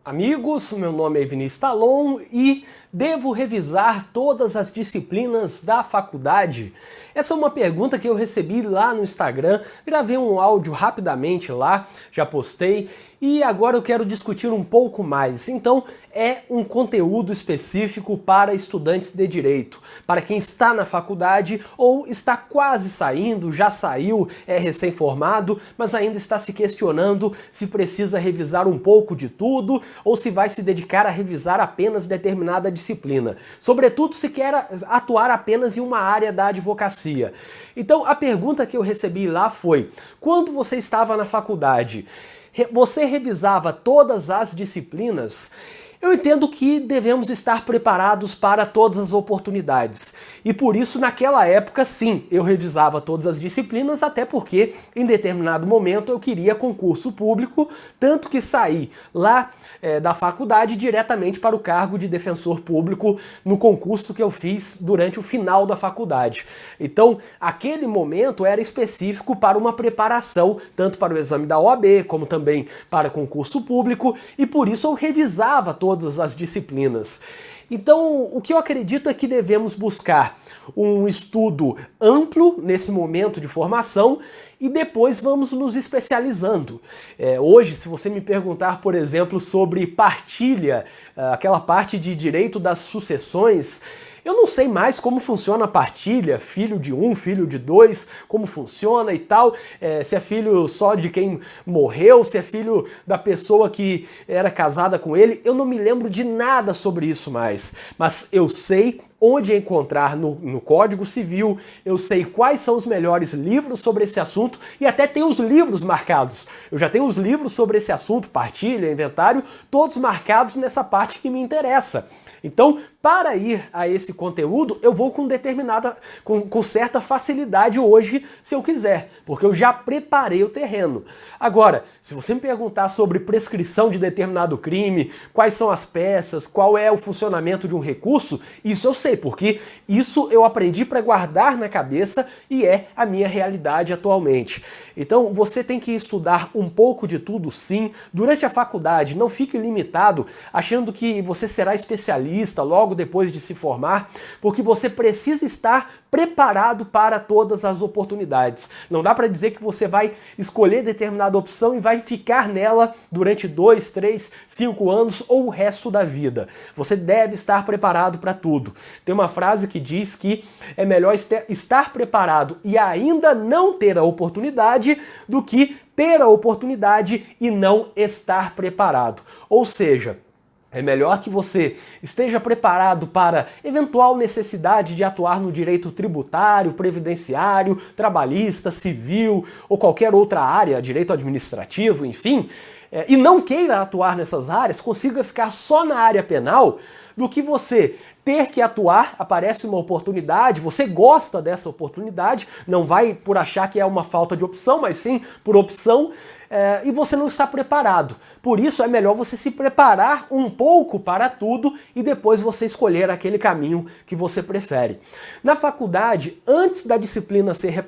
Amigos, meu nome é Vinícius Talon e devo revisar todas as disciplinas da faculdade? Essa é uma pergunta que eu recebi lá no Instagram, gravei um áudio rapidamente lá, já postei, e agora eu quero discutir um pouco mais. Então, é um conteúdo específico para estudantes de direito, para quem está na faculdade ou está quase saindo, já saiu, é recém-formado, mas ainda está se questionando se precisa revisar um pouco de tudo ou se vai se dedicar a revisar apenas determinada disciplina. Sobretudo se quer atuar apenas em uma área da advocacia. Então, a pergunta que eu recebi lá foi: quando você estava na faculdade, você revisava todas as disciplinas? Eu entendo que devemos estar preparados para todas as oportunidades. E por isso, naquela época, sim, eu revisava todas as disciplinas, até porque, em determinado momento, eu queria concurso público, tanto que saí lá da faculdade diretamente para o cargo de defensor público no concurso que eu fiz durante o final da faculdade. Então, aquele momento era específico para uma preparação, tanto para o exame da OAB, como também para concurso público, e por isso eu revisava todas as disciplinas. Então, o que eu acredito é que devemos buscar um estudo amplo nesse momento de formação e depois vamos nos especializando. Hoje, se você me perguntar, por exemplo, sobre partilha, aquela parte de direito das sucessões, eu não sei mais como funciona a partilha, filho de um, filho de dois, como funciona e tal, se é filho só de quem morreu, se é filho da pessoa que era casada com ele, eu não me lembro de nada sobre isso mais, mas eu sei onde encontrar no Código Civil, eu sei quais são os melhores livros sobre esse assunto e até tenho os livros marcados. Eu já tenho os livros sobre esse assunto, partilha, inventário, todos marcados nessa parte que me interessa. Então, para ir a esse conteúdo, eu vou com certa facilidade hoje, se eu quiser, porque eu já preparei o terreno. Agora, se você me perguntar sobre prescrição de determinado crime, quais são as peças, qual é o funcionamento de um recurso, isso eu sei, porque isso eu aprendi para guardar na cabeça e é a minha realidade atualmente. Então, você tem que estudar um pouco de tudo, sim, durante a faculdade. Não fique limitado achando que você será especialista logo depois de se formar, porque você precisa estar preparado para todas as oportunidades. Não dá para dizer que você vai escolher determinada opção e vai ficar nela durante 2, 3, 5 anos ou o resto da vida. Você deve estar preparado para tudo. Tem uma frase que diz que é melhor estar preparado e ainda não ter a oportunidade do que ter a oportunidade e não estar preparado. Ou seja, é melhor que você esteja preparado para eventual necessidade de atuar no direito tributário, previdenciário, trabalhista, civil ou qualquer outra área, direito administrativo, enfim, e não queira atuar nessas áreas, consiga ficar só na área penal, do que você ter que atuar, aparece uma oportunidade, você gosta dessa oportunidade, não vai por achar que é uma falta de opção, mas sim por opção, e você não está preparado. Por isso é melhor você se preparar um pouco para tudo e depois você escolher aquele caminho que você prefere. Na faculdade, antes da disciplina ser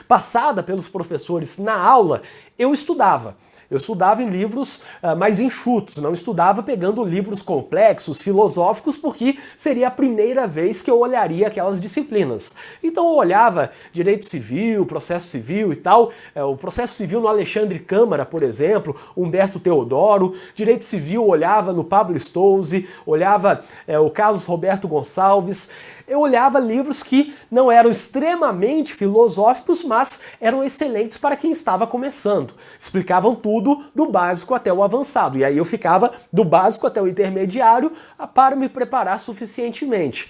passada pelos professores na aula, eu estudava. Eu estudava em livros mais enxutos, não estudava pegando livros complexos, filosóficos, porque seria a primeira vez que eu olharia aquelas disciplinas. Então eu olhava direito civil, processo civil e tal, o processo civil no Alexandre Câmara, por exemplo, Humberto Teodoro, direito civil olhava no Pablo Stouzy, olhava o Carlos Roberto Gonçalves, eu olhava livros que não eram extremamente filosóficos, mas eram excelentes para quem estava começando. Explicavam tudo do básico até o avançado. E aí eu ficava do básico até o intermediário para me preparar suficientemente.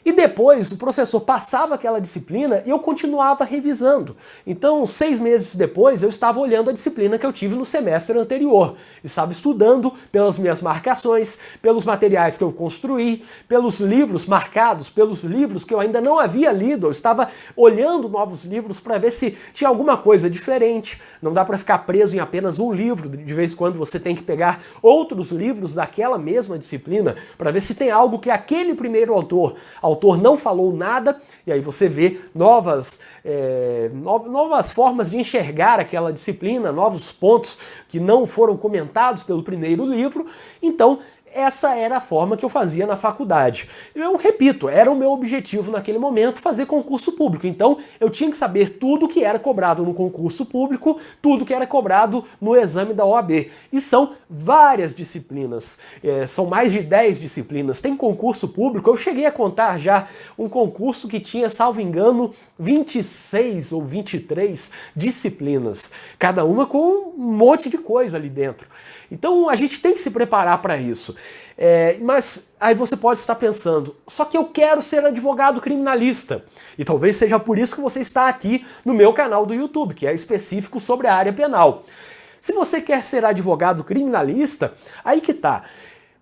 E depois o professor passava aquela disciplina e eu continuava revisando. Então, 6 meses depois, eu estava olhando a disciplina que eu tive no semestre anterior. Estava estudando pelas minhas marcações, pelos materiais que eu construí, pelos livros marcados, pelos livros que eu ainda não havia lido. Eu estava olhando novos livros para ver se tinha alguma coisa diferente. Não dá para ficar preso em apenas um livro. De vez em quando você tem que pegar outros livros daquela mesma disciplina para ver se tem algo que aquele primeiro autor autor não falou nada, e aí você vê novas formas de enxergar aquela disciplina, novos pontos que não foram comentados pelo primeiro livro. Então, essa era a forma que eu fazia na faculdade. Eu repito, era o meu objetivo naquele momento fazer concurso público. Então eu tinha que saber tudo que era cobrado no concurso público, tudo que era cobrado no exame da OAB. E são várias disciplinas, são mais de 10 disciplinas. Tem concurso público, eu cheguei a contar já um concurso que tinha, salvo engano, 26 ou 23 disciplinas, cada uma com um monte de coisa ali dentro. Então a gente tem que se preparar para isso. Mas aí você pode estar pensando, só que eu quero ser advogado criminalista. E talvez seja por isso que você está aqui no meu canal do YouTube, que é específico sobre a área penal. Se você quer ser advogado criminalista, aí que tá.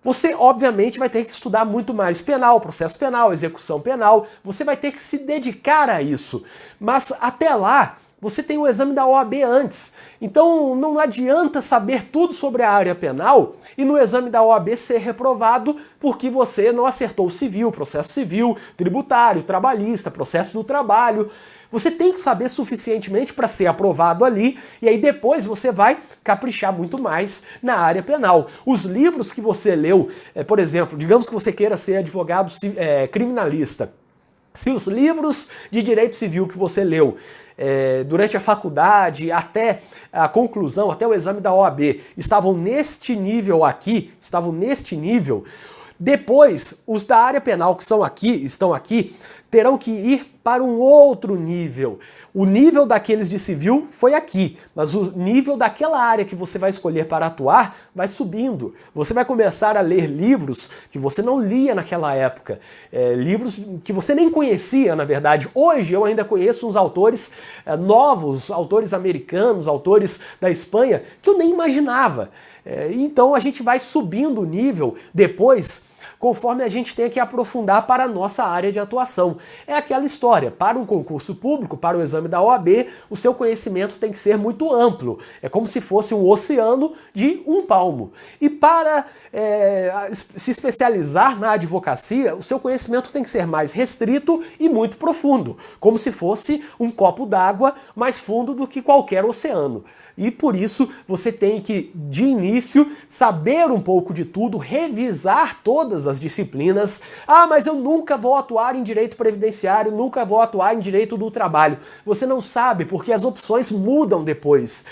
Você, obviamente, vai ter que estudar muito mais penal, processo penal, execução penal. Você vai ter que se dedicar a isso. Mas até lá, você tem o exame da OAB antes. Então não adianta saber tudo sobre a área penal e no exame da OAB ser reprovado porque você não acertou o civil, processo civil, tributário, trabalhista, processo do trabalho. Você tem que saber suficientemente para ser aprovado ali, e aí depois você vai caprichar muito mais na área penal. Os livros que você leu, por exemplo, digamos que você queira ser advogado criminalista. Se os livros de direito civil que você leu durante a faculdade, até a conclusão, até o exame da OAB, estavam neste nível aqui, depois, os da área penal que estão aqui, terão que ir para um outro nível. O nível daqueles de civil foi aqui, mas o nível daquela área que você vai escolher para atuar vai subindo. Você vai começar a ler livros que você não lia naquela época, livros que você nem conhecia, na verdade. Hoje eu ainda conheço uns autores novos, autores americanos, autores da Espanha, que eu nem imaginava. Então a gente vai subindo o nível depois, conforme a gente tem que aprofundar para a nossa área de atuação. É aquela história, para um concurso público, para o exame da OAB, o seu conhecimento tem que ser muito amplo. É como se fosse um oceano de um palmo. E para se especializar na advocacia, o seu conhecimento tem que ser mais restrito e muito profundo, como se fosse um copo d'água mais fundo do que qualquer oceano. E por isso você tem que, de início, saber um pouco de tudo, revisar todas as disciplinas. Ah, mas eu nunca vou atuar em direito previdenciário, nunca vou atuar em direito do trabalho. Você não sabe, porque as opções mudam depois.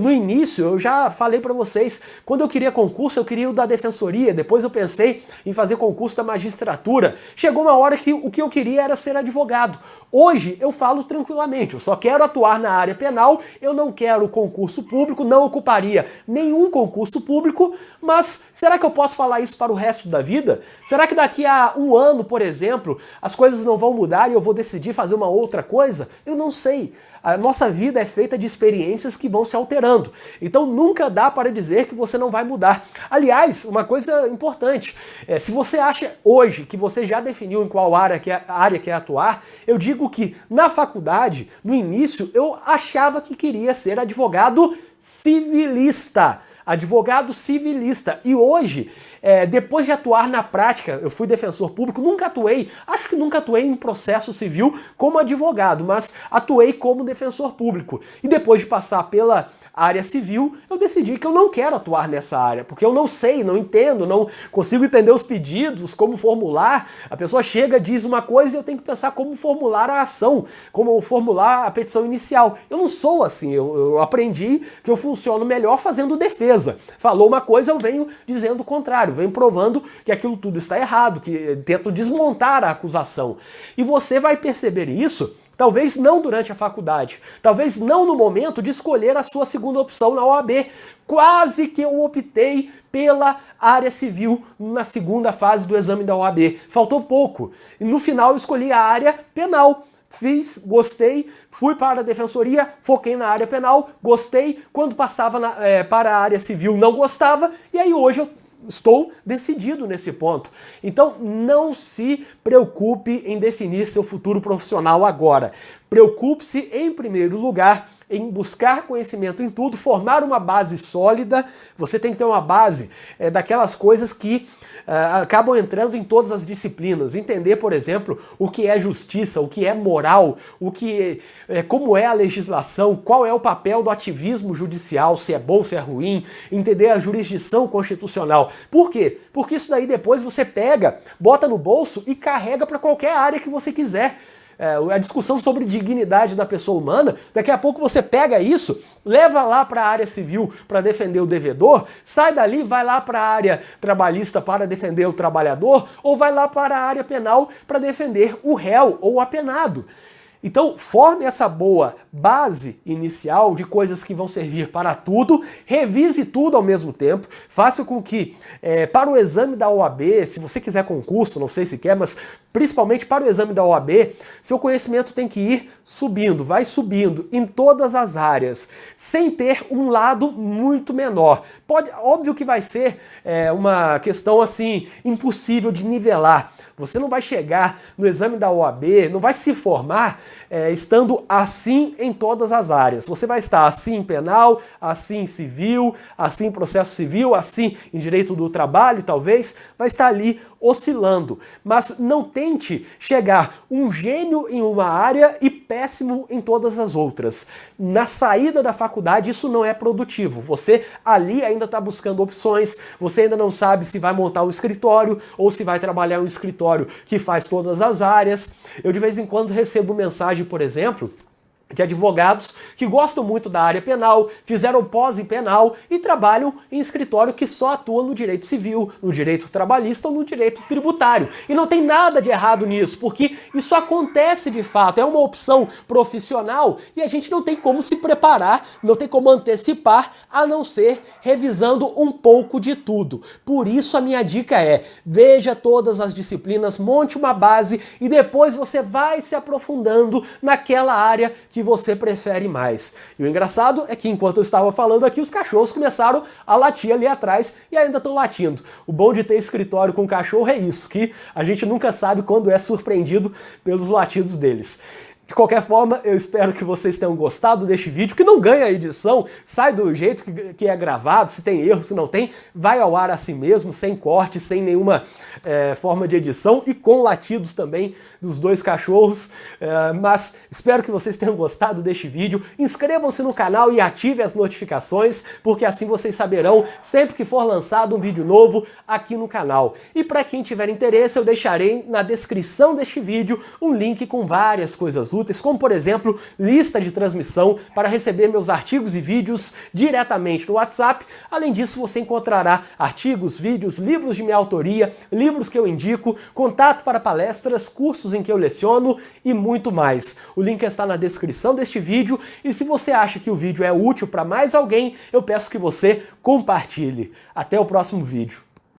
No início, eu já falei para vocês, quando eu queria concurso, eu queria o da defensoria, depois eu pensei em fazer concurso da magistratura. Chegou uma hora que o que eu queria era ser advogado. Hoje eu falo tranquilamente, eu só quero atuar na área penal, eu não quero concurso público, não ocuparia nenhum concurso público, mas será que eu posso falar isso para o resto da vida? Será que daqui a um ano, por exemplo, as coisas não vão mudar e eu vou decidir fazer uma outra coisa? Eu não sei. A nossa vida é feita de experiências que vão se alterando. Então nunca dá para dizer que você não vai mudar. Aliás, uma coisa importante, se você acha hoje que você já definiu em qual área quer atuar, eu digo que na faculdade, no início, eu achava que queria ser advogado civilista. Advogado civilista. E hoje, depois de atuar na prática, eu fui defensor público, acho que nunca atuei em processo civil como advogado, mas atuei como defensor público. E depois de passar pela área civil, eu decidi que eu não quero atuar nessa área, porque eu não sei, não entendo, não consigo entender os pedidos, como formular. A pessoa chega, diz uma coisa e eu tenho que pensar como formular a ação, como formular a petição inicial. Eu não sou assim, eu aprendi que eu funciono melhor fazendo defesa. Falou uma coisa, eu venho dizendo o contrário, venho provando que aquilo tudo está errado, que tento desmontar a acusação. E você vai perceber isso, talvez não durante a faculdade, talvez não no momento de escolher a sua segunda opção na OAB. Quase que eu optei pela área civil na segunda fase do exame da OAB. Faltou pouco. E no final eu escolhi a área penal. Fiz, gostei, fui para a defensoria, foquei na área penal, gostei. Quando passava para a área civil não gostava, e aí hoje eu estou decidido nesse ponto. Então não se preocupe em definir seu futuro profissional agora. Preocupe-se, em primeiro lugar, em buscar conhecimento em tudo, formar uma base sólida. Você tem que ter uma base daquelas coisas que acabam entrando em todas as disciplinas. Entender, por exemplo, o que é justiça, o que é moral, como é a legislação, qual é o papel do ativismo judicial, se é bom, se é ruim, entender a jurisdição constitucional. Por quê? Porque isso daí depois você pega, bota no bolso e carrega para qualquer área que você quiser. A discussão sobre dignidade da pessoa humana, daqui a pouco você pega isso, leva lá para a área civil para defender o devedor, sai dali, vai lá para a área trabalhista para defender o trabalhador, ou vai lá para a área penal para defender o réu ou o apenado. Então, forme essa boa base inicial de coisas que vão servir para tudo, revise tudo ao mesmo tempo, faça com que, para o exame da OAB, se você quiser concurso, não sei se quer, mas principalmente para o exame da OAB, seu conhecimento tem que ir subindo, vai subindo em todas as áreas, sem ter um lado muito menor. Óbvio que vai ser uma questão assim, impossível de nivelar. Você não vai chegar no exame da OAB, não vai se formar estando assim em todas as áreas. Você vai estar assim em penal, assim em civil, assim em processo civil, assim em direito do trabalho, talvez, vai estar ali oscilando. Mas não tente chegar um gênio em uma área e péssimo em todas as outras. Na saída da faculdade isso não é produtivo. Você ali ainda está buscando opções, você ainda não sabe se vai montar um escritório ou se vai trabalhar em um escritório que faz todas as áreas. Eu de vez em quando recebo mensagem, por exemplo, de advogados que gostam muito da área penal, fizeram pós em penal e trabalham em escritório que só atua no direito civil, no direito trabalhista ou no direito tributário. E não tem nada de errado nisso, porque isso acontece de fato, é uma opção profissional e a gente não tem como se preparar, não tem como antecipar, a não ser revisando um pouco de tudo. Por isso a minha dica é, veja todas as disciplinas, monte uma base e depois você vai se aprofundando naquela área que você prefere mais. E o engraçado é que enquanto eu estava falando aqui, os cachorros começaram a latir ali atrás e ainda estão latindo. O bom de ter escritório com cachorro é isso, que a gente nunca sabe quando é surpreendido pelos latidos deles. De qualquer forma, eu espero que vocês tenham gostado deste vídeo, que não ganha edição, sai do jeito que é gravado, se tem erro, se não tem, vai ao ar assim mesmo, sem corte, sem nenhuma forma de edição e com latidos também dos dois cachorros, mas espero que vocês tenham gostado deste vídeo. Inscrevam-se no canal e ativem as notificações, porque assim vocês saberão sempre que for lançado um vídeo novo aqui no canal. E para quem tiver interesse, eu deixarei na descrição deste vídeo um link com várias coisas úteis, como por exemplo, lista de transmissão para receber meus artigos e vídeos diretamente no WhatsApp. Além disso, você encontrará artigos, vídeos, livros de minha autoria, livros que eu indico, contato para palestras, cursos em que eu leciono e muito mais. O link está na descrição deste vídeo e se você acha que o vídeo é útil para mais alguém, eu peço que você compartilhe. Até o próximo vídeo.